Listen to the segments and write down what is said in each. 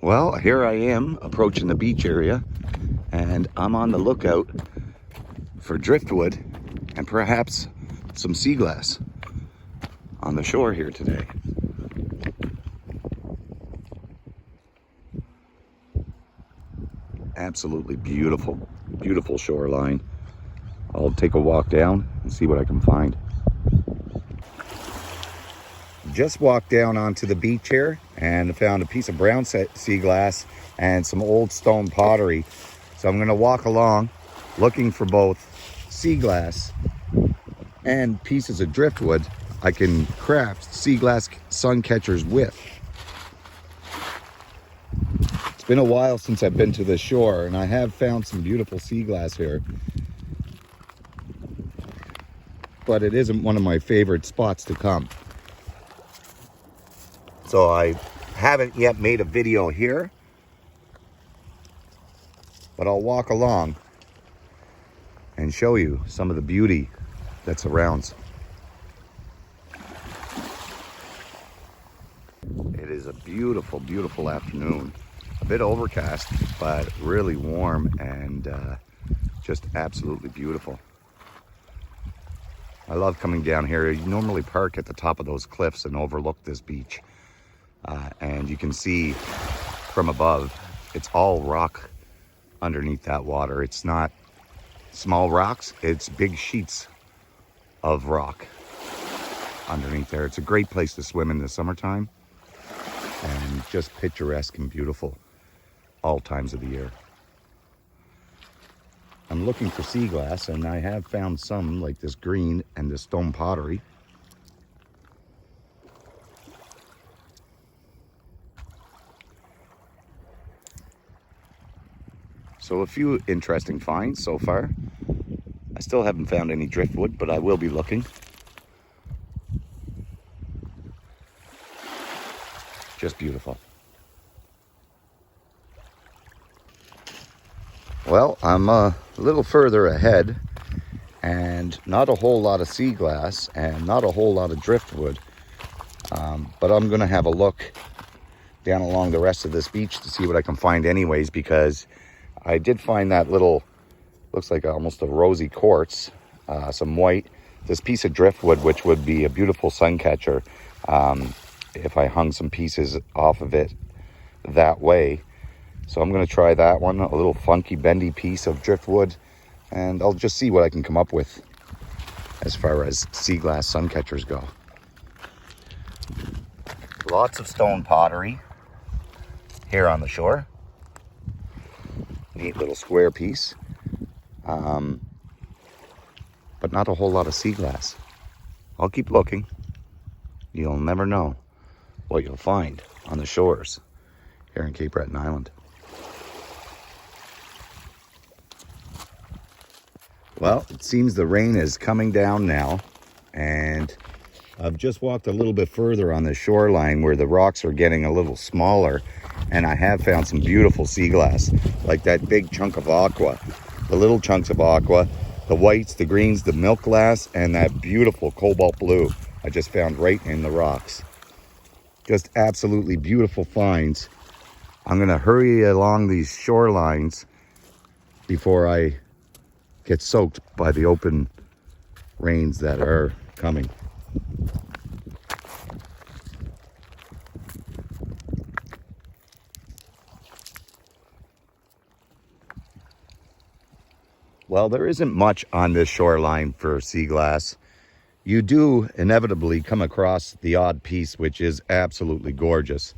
Well, here I am approaching the beach area, and I'm on the lookout for driftwood and perhaps some sea glass on the shore here today. Absolutely beautiful, beautiful shoreline. I'll take a walk down and see what I can find. Just walked down onto the beach here and found a piece of brown sea glass and some old stone pottery. So I'm going to walk along looking for both sea glass and pieces of driftwood I can craft sea glass sun catchers with. It's been a while since I've been to the shore, and I have found some beautiful sea glass here, but it isn't one of my favorite spots to come. So I haven't yet made a video here, but I'll walk along and show you some of the beauty that surrounds. It is a beautiful, beautiful afternoon. A bit overcast, but really warm and just absolutely beautiful. I love coming down here. You normally park at the top of those cliffs and overlook this beach. And you can see from above, it's all rock underneath that water. It's not small rocks, it's big sheets of rock underneath there. It's a great place to swim in the summertime, and just picturesque and beautiful all times of the year. I'm looking for sea glass, and I have found some, like this green and this stone pottery. So a few interesting finds so far. I still haven't found any driftwood, but I will be looking. Just beautiful. Well, I'm a little further ahead, and not a whole lot of sea glass and not a whole lot of driftwood. But I'm gonna have a look down along the rest of this beach to see what I can find anyways, because I did find that little, looks like almost a rosy quartz, some white, this piece of driftwood, which would be a beautiful sun catcher if I hung some pieces off of it that way. So I'm going to try that one, a little funky bendy piece of driftwood, and I'll just see what I can come up with as far as sea glass sun catchers go. Lots of stone pottery here on the shore. Neat little square piece, but not a whole lot of sea glass. I'll keep looking. You'll never know what you'll find on the shores here in Cape Breton Island. Well, it seems the rain is coming down now, and I've just walked a little bit further on the shoreline where the rocks are getting a little smaller, and I have found some beautiful sea glass, like that big chunk of aqua, the little chunks of aqua, the whites, the greens, the milk glass, and that beautiful cobalt blue I just found right in the rocks. Just absolutely beautiful finds. I'm gonna hurry along these shorelines before I get soaked by the open rains that are coming. Well, there isn't much on this shoreline for sea glass. You do inevitably come across the odd piece, which is absolutely gorgeous.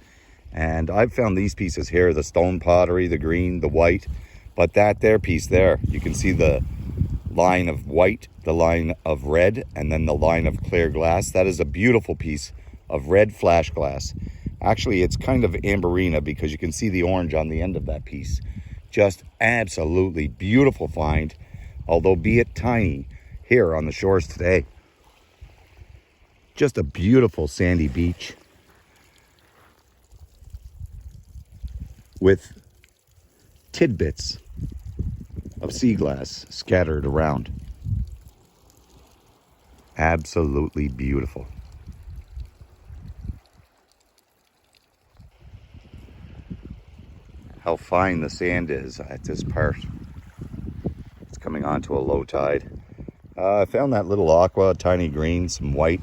And I've found these pieces here, the stone pottery, the green, the white, but that there piece there, you can see the line of white, the line of red, and then the line of clear glass. That is a beautiful piece of red flash glass. Actually, it's kind of amberina because you can see the orange on the end of that piece. Just absolutely beautiful find, although be it tiny, here on the shores today. Just a beautiful sandy beach with tidbits of sea glass scattered around. Absolutely beautiful. how fine the sand is at this part. It's coming on to a low tide. I found that little aqua, tiny green, some white,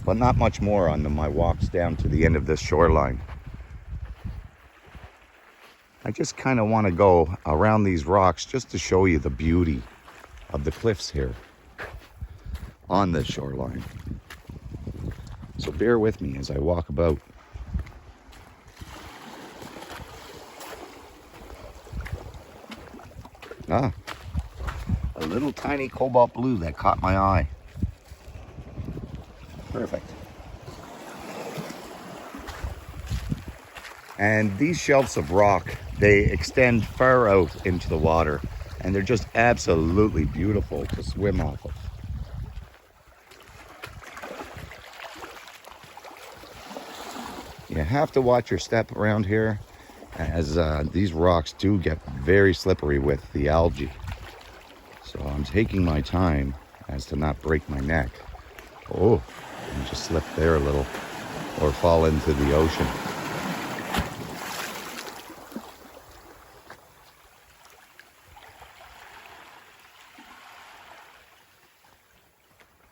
but not much more on my walks down to the end of this shoreline. I just kind of want to go around these rocks just to show you the beauty of the cliffs here on this shoreline. So bear with me as I walk about. A little tiny cobalt blue that caught my eye. Perfect. And these shelves of rock, they extend far out into the water, and they're just absolutely beautiful to swim off of. You have to watch your step around here, as these rocks do get very slippery with the algae. So I'm taking my time as to not break my neck. Oh, and just slip there a little or fall into the ocean.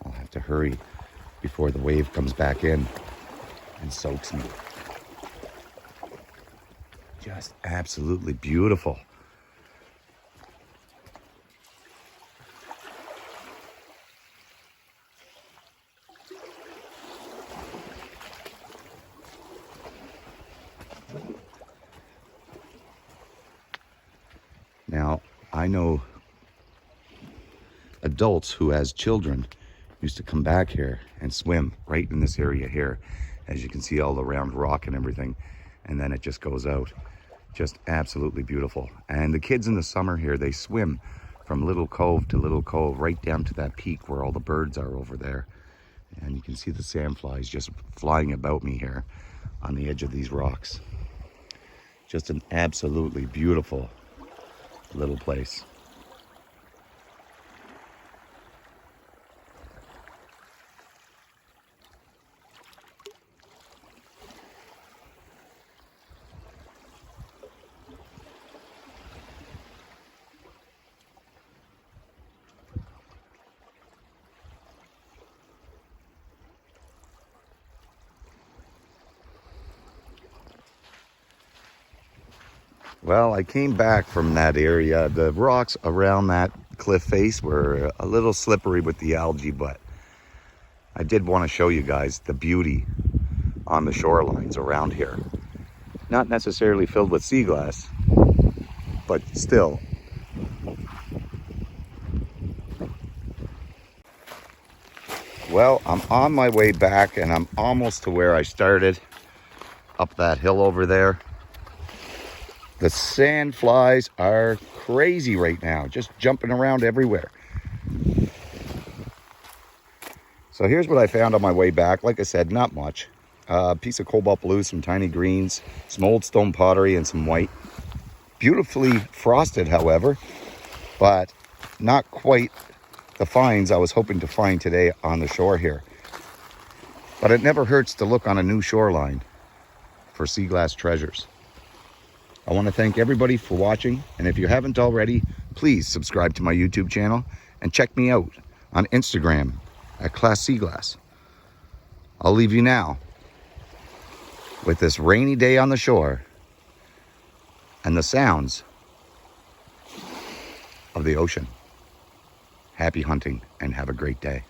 I'll have to hurry before the wave comes back in and soaks me. Just absolutely beautiful. Now, I know adults who, as children, used to come back here and swim right in this area here. As you can see, all the round rock and everything, and then it just goes out. Just absolutely beautiful. And the kids in the summer here, they swim from little cove to little cove right down to that peak where all the birds are over there. And you can see the sandflies just flying about me here on the edge of these rocks. Just an absolutely beautiful little place. Well, I came back from that area. The rocks around that cliff face were a little slippery with the algae, but I did want to show you guys the beauty on the shorelines around here. Not necessarily filled with sea glass, but still. Well, I'm on my way back and I'm almost to where I started, up that hill over there. The sand flies are crazy right now, just jumping around everywhere. So here's what I found on my way back. Like I said, not much. A piece of cobalt blue, some tiny greens, some old stone pottery, and some white. Beautifully frosted, however, but not quite the finds I was hoping to find today on the shore here. But it never hurts to look on a new shoreline for sea glass treasures. I want to thank everybody for watching, and if you haven't already, please subscribe to my YouTube channel and check me out on Instagram at Class Seaglass. I'll leave you now with this rainy day on the shore and the sounds of the ocean. Happy hunting and have a great day.